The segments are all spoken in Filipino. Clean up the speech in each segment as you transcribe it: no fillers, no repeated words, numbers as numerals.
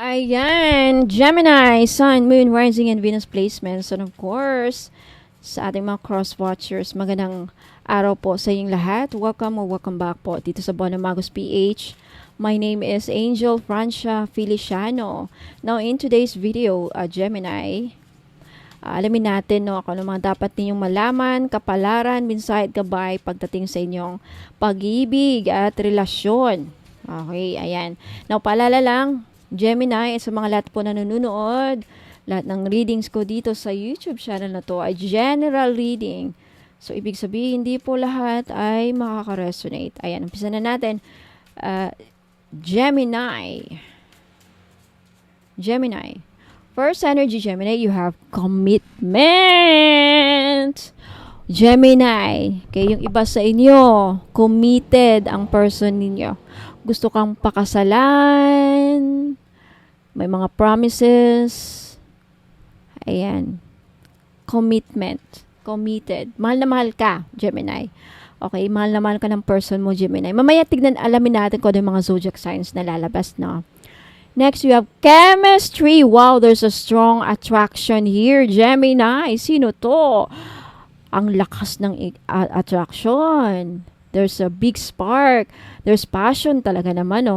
Ayan, Gemini, Sun, Moon, Rising, and Venus placements. And of course, sa ating mga cross-watchers, magandang araw po sa inyong lahat. Welcome or welcome back po dito sa Bono Magos PH. My name is Angel Francia Feliciano. Now, in today's video, Gemini, alamin natin kung ano mga dapat ninyong malaman, kapalaran, mensahe at gabay pagdating sa inyong pag-ibig at relasyon. Okay, ayan. Now, paalala lang, Gemini, sa mga lahat po na nanonood, lahat ng readings ko dito sa YouTube channel na to ay general reading. So, ibig sabihin, hindi po lahat ay makaka-resonate. Ayan, umpisa na natin. Gemini. First energy, Gemini, you have commitment. Gemini, kaya yung iba sa inyo, committed ang person ninyo. Gusto kang pakasalan, may mga promises, ayan, committed. Mahal na mahal ka, Gemini. Okay, mahal na mahal ka ng person mo, Gemini. Mamaya alamin natin kung ano yung mga zodiac signs na lalabas, no? Next, you have chemistry. Wow, there's a strong attraction here, Gemini. Sino to? Ang lakas ng attraction. There's a big spark. There's passion talaga naman,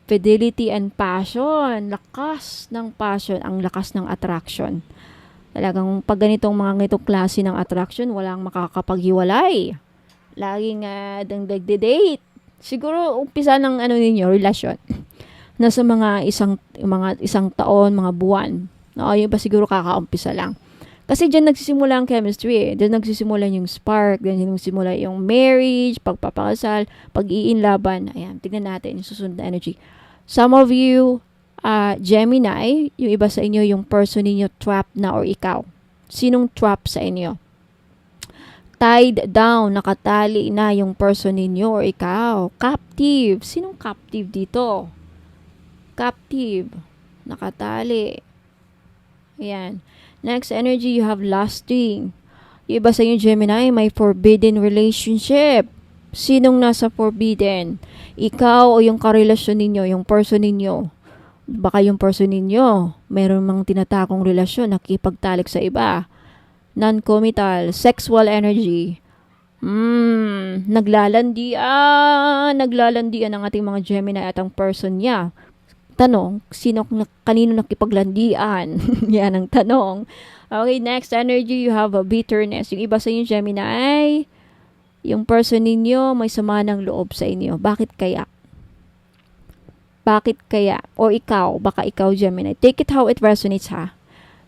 Fidelity and passion. Lakas ng passion. Ang lakas ng attraction. Talagang pag ganitong ganitong klase ng attraction, walang makakapaghiwalay. Laging dagdag-date. Siguro, umpisa ng ninyo, relasyon. Nasa mga isang taon, mga buwan. Yung ba siguro kakaumpisa lang. Kasi dyan nagsisimula ang chemistry. Dyan nagsisimula yung spark. Dyan nagsisimula yung marriage, pagpapakasal, pag-iinlaban. Ayan, tignan natin yung susunod na energy. Some of you, Gemini, yung iba sa inyo, yung person ninyo trapped na or ikaw. Sinong trap sa inyo? Tied down, nakatali na yung person ninyo or ikaw. Captive. Sinong captive dito? Captive. Nakatali. Ayan. Next energy, you have lusting. Yung iba sa inyo, Gemini, may forbidden relationship. Sinong nasa forbidden? Ikaw o yung karelasyon ninyo, yung person ninyo? Baka yung person ninyo, mayroon mang tinatakong relasyon, nakipagtalik sa iba. Non-committal, sexual energy. Naglalandian ang ating mga Gemini at ang person niya. Tanong, kanino nakipaglandian? Yan ang tanong. Okay, next energy, you have a bitterness. Yung iba sa inyo, Gemini, yung person ninyo may sama ng loob sa inyo. Bakit kaya? O ikaw, baka ikaw, Gemini. Take it how it resonates, ha?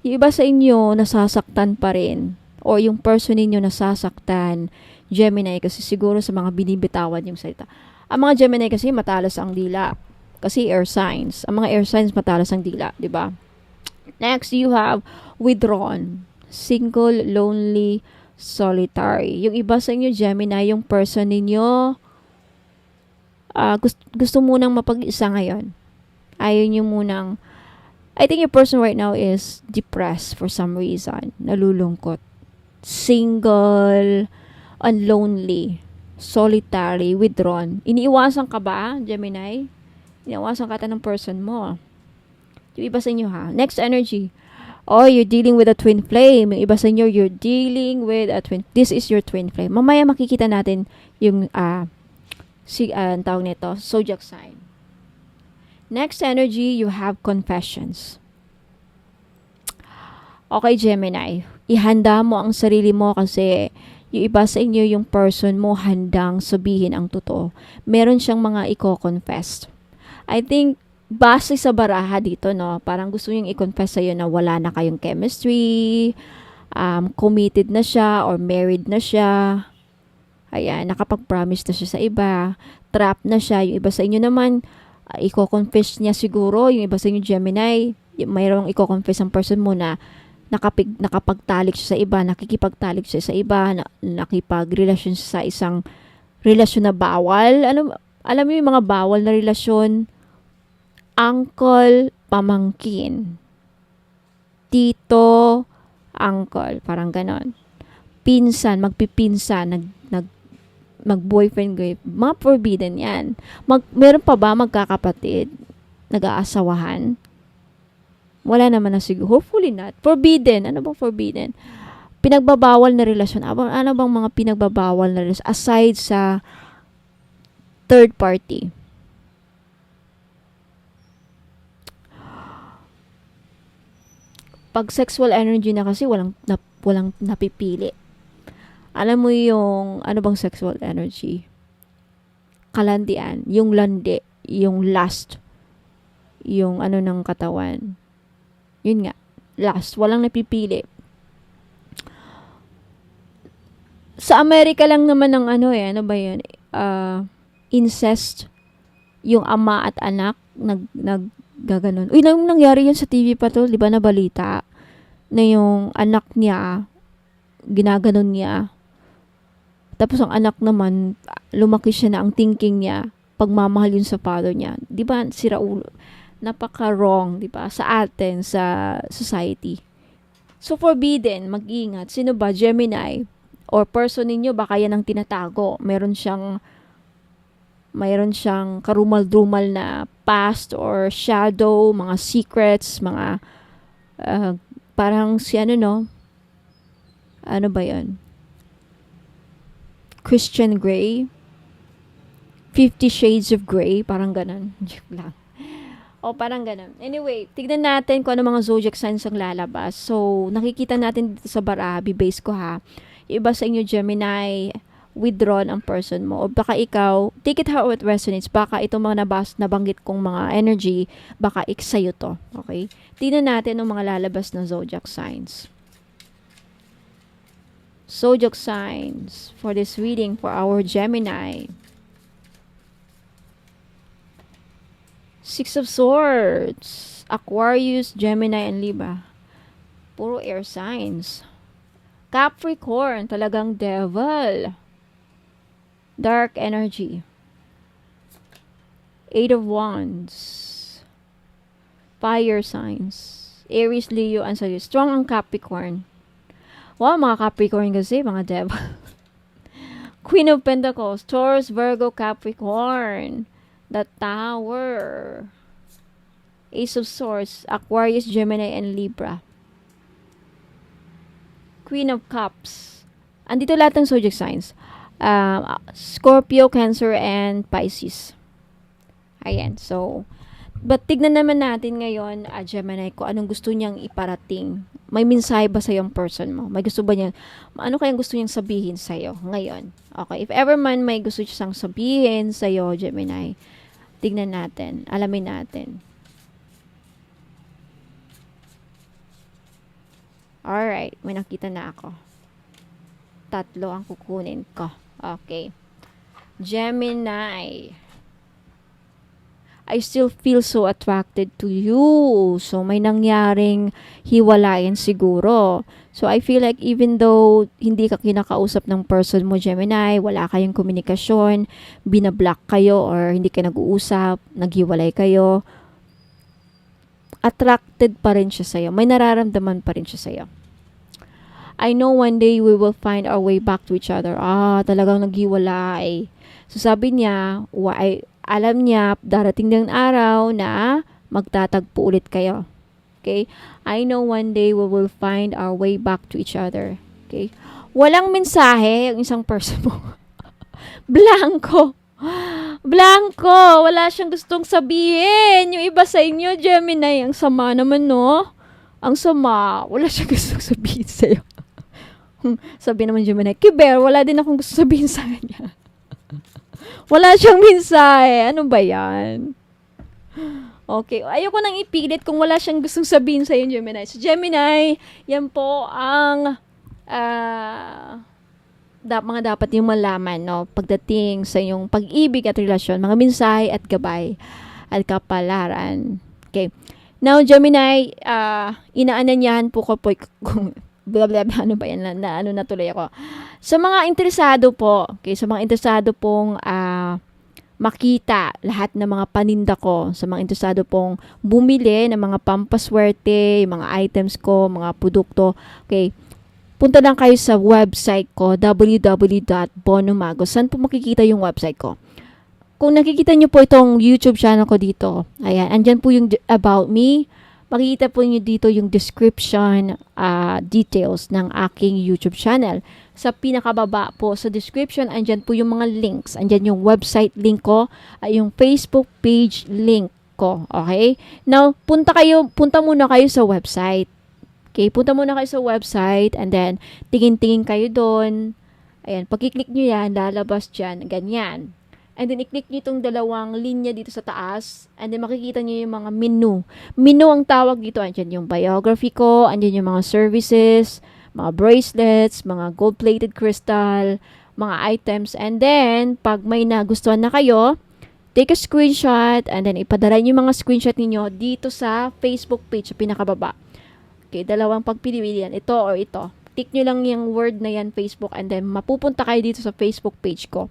Yung iba sa inyo, nasasaktan pa rin. O yung person ninyo nasasaktan, Gemini, kasi siguro sa mga binibitawan yung salita. Ang mga Gemini kasi matalas ang dila. Kasi air signs. Ang mga air signs matalas ang dila, di ba? Next, you have withdrawn. Single, lonely, solitary. Yung iba sa inyo, Gemini, yung person ninyo, gusto munang mapag-isa ngayon. Ayaw nyo munang, I think your person right now is depressed for some reason. Nalulungkot. Single, and lonely, solitary, withdrawn. Iniiwasan ka ba, Gemini? Iniwasan ka ng person mo. Yung iba sa inyo, ha? Next energy. You're dealing with a twin flame. Yung iba sa inyo, you're dealing with a twin. This is your twin flame. Mamaya makikita natin yung, ang tawag nito, zodiac sign. Next energy, you have confessions. Okay, Gemini. Ihanda mo ang sarili mo kasi yung iba sa inyo, yung person mo, handang sabihin ang totoo. Meron siyang mga i-confess. I think, base sa baraha dito, parang gusto niyang i-confess sa'yo na wala na kayong chemistry, committed na siya, or married na siya. Ayan, nakapag-promise na siya sa iba, trap na siya. Yung iba sa inyo naman, i-confess niya siguro. Yung iba sa inyo, Gemini, mayroong i-confess ang person mo na nakapagtalik siya sa iba, nakikipagtalik siya sa iba, nakipagrelasyon siya sa isang relasyon na bawal. Alam mo yung mga bawal na relasyon? Uncle, pamangkin. Tito, uncle. Parang ganon. Pinsan, magpipinsan, mag-boyfriend, mga forbidden yan. Meron pa ba magkakapatid? nag-aasawahan? Wala naman na siguro. Hopefully not. Forbidden. Ano bang forbidden? Pinagbabawal na relasyon. Ano bang mga pinagbabawal na relasyon? Aside sa third party. Pag sexual energy na kasi, walang napipili. Alam mo yung, ano bang sexual energy? Kalandian. Yung landi. Yung lust. Yung ano ng katawan. Yun nga. Lust. Walang napipili. Sa Amerika lang naman ng ano ba yun? Incest. Yung ama at anak. Gaganon. Uy, nangyari yun sa TV pa to. Di ba na balita? Na yung anak niya, ginaganon niya. Tapos ang anak naman, lumaki siya na ang thinking niya, pagmamahal yun sa father niya. Di ba, sira ulo? Napaka-wrong, di ba? Sa atin, sa society. So, forbidden, mag-ingat. Sino ba? Gemini. Or person ninyo, baka yan ang tinatago. Mayroon siyang karumal-dumal na past or shadow, mga secrets, mga parang si ano ba yun? Christian Grey, 50 Shades of Grey, parang ganun. Joke lang. O parang ganun. Anyway, tignan natin kung ano mga zodiac signs ang lalabas. So, nakikita natin dito sa baraha, base ko ha. Yung iba sa inyo, Gemini, withdrawn ang person mo. O baka ikaw, take it how it resonates. Baka itong mga nabanggit kong mga energy, baka sa'yo to. Okay? Tingnan natin ang mga lalabas na zodiac signs. Zodiac signs for this reading for our Gemini. Six of Swords. Aquarius, Gemini, and Libra. Puro air signs. Capricorn, talagang devil. Dark energy. Eight of Wands. Fire signs. Aries, Leo, and Sagittarius. Strong ang Capricorn. Wow, mga Capricorn kasi, mga devil. Queen of Pentacles. Taurus, Virgo, Capricorn. The Tower. Ace of Swords. Aquarius, Gemini, and Libra. Queen of Cups. Andito lahat ng zodiac signs. Scorpio, Cancer, and Pisces. Ayan. So, but tignan naman natin ngayon, Gemini, kung anong gusto niyang iparating. May mensahe ba sa yung person mo? May gusto ba niya? Ano kayang gusto niyang sabihin sa'yo ngayon? Okay. If ever man may gusto siyang sabihin sa'yo, Gemini, tignan natin. Alamin natin. Alright. May nakita na ako. 3 ang kukunin ko. Okay. Gemini. I still feel so attracted to you. So, may nangyaring hiwalayan siguro. So, I feel like even though hindi ka kinakausap ng person mo, Gemini, wala kayong komunikasyon, binablock kayo or hindi ka nag-uusap, naghiwalay kayo, attracted pa rin siya sa'yo. May nararamdaman pa rin siya sa'yo. I know one day we will find our way back to each other. Talagang naghiwalay. So, sabi niya, alam niya, darating ng araw na magtatagpo ulit kayo. Okay? I know one day we will find our way back to each other. Okay? Walang mensahe yung isang person mo. Blanco. Blanco. Wala siyang gustong sabihin. Yung iba sa inyo, Gemini, ang sama naman, no? Ang sama. Wala siyang gustong sabihin sa'yo. Sabi naman Gemini, Kiber, wala din akong gusto sabihin sa kanya. Wala siyang mensahe. Ano ba yan? Okay. Ayoko nang ipilit kung wala siyang gustong sabihin sa iyo, Gemini. So, Gemini, yan po ang mga dapat yung malaman, no? Pagdating sa iyong pag-ibig at relasyon, mga mensahe at gabay at kapalaran. Okay. Now, Gemini, inaananyahan po ko po kung blah, blah, blah, ano ba yan, natuloy ako. Sa mga interesado po, okay, sa mga interesado pong makita lahat ng mga paninda ko, sa mga interesado pong bumili ng mga pampaswerte, mga items ko, mga produkto, okay, punta lang kayo sa website ko, www.bonomago. Saan po makikita yung website ko? Kung nakikita nyo po itong YouTube channel ko dito, ayan, andyan po yung about me. Makikita po nyo dito yung description details ng aking YouTube channel. Sa pinakababa po sa description, andyan po yung mga links. Andyan yung website link ko, yung Facebook page link ko. Okay? Now, punta muna kayo sa website. Okay, punta muna kayo sa website and then tingin-tingin kayo doon. Ayan, pag-click nyo yan, lalabas dyan, ganyan. And then, i-click nyo itong dalawang linya dito sa taas. And then, makikita nyo yung mga menu. Menu ang tawag dito. Andyan yung biography ko. Andyan yung mga services, mga bracelets, mga gold-plated crystal, mga items. And then, pag may nagustuhan na kayo, take a screenshot and then ipadala nyo yung mga screenshot niyo dito sa Facebook page sa pinakababa. Okay, dalawang pagpilian. Ito or ito. Click nyo lang yung word na yan, Facebook, and then mapupunta kayo dito sa Facebook page ko.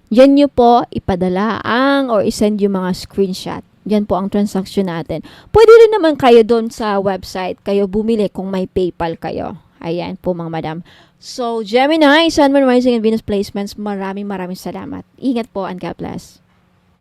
Yan nyo po ipadala or isend yung mga screenshot. Yan po ang transaction natin. Pwede rin naman kayo doon sa website. Kayo bumili kung may PayPal kayo. Ayan po mga madam. So, Gemini, Sun, Moon, Rising, and Venus placements, maraming salamat. Ingat po and God bless.